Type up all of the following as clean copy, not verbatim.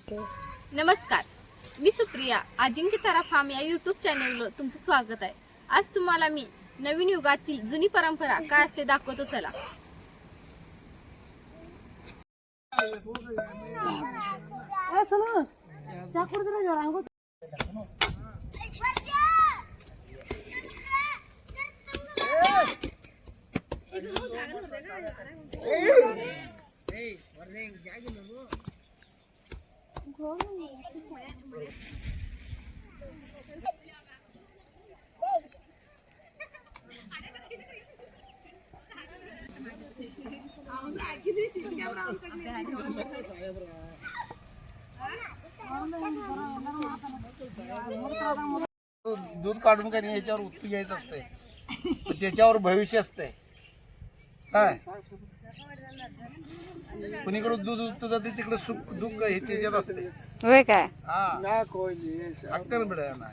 नमस्कार, मी सुप्रिया. अजिंक्य तारा फार्म या यूट्यूब चॅनलवर तुमचं स्वागत आहे. आज तुम्हाला मी नवीन युगातील जुनी परंपरा काय असते दाखवतो. चला. दूध काढून काही याच्यावर उत्तू घ्यायचं असतंय, त्याच्यावर भविष्य असतंय. काय कुणीकडे दूध उत्तू जाते तिकडे सुख दुःख हे त्याच्यात असते. होय काय? हा अक्कल बिडा ना.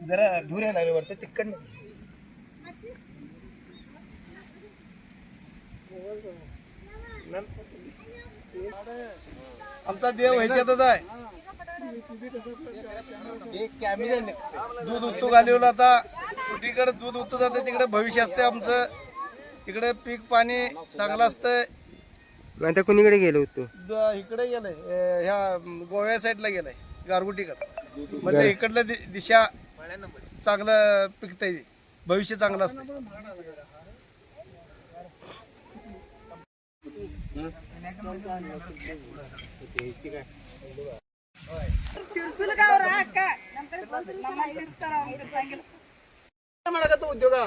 जरा धुरे लागले वाटतं तिकडनं. आमचा देव ह्याच्यातच आहे. दूध उत्तू घालवलं आता कुठीकडे दूध उत्तू जाते तिकडे भविष्य असते आमचं. तिकडे पीक पाणी चांगलं असतंय. आता कुणीकडे गेलो होतो? इकडे गेलंय, ह्या गोव्या साईडला गेलाय, गारगुटीकडे. म्हणजे इकडलं दिशा चांगलं पिकतंय, भविष्य चांगलं असतं. उद्योगा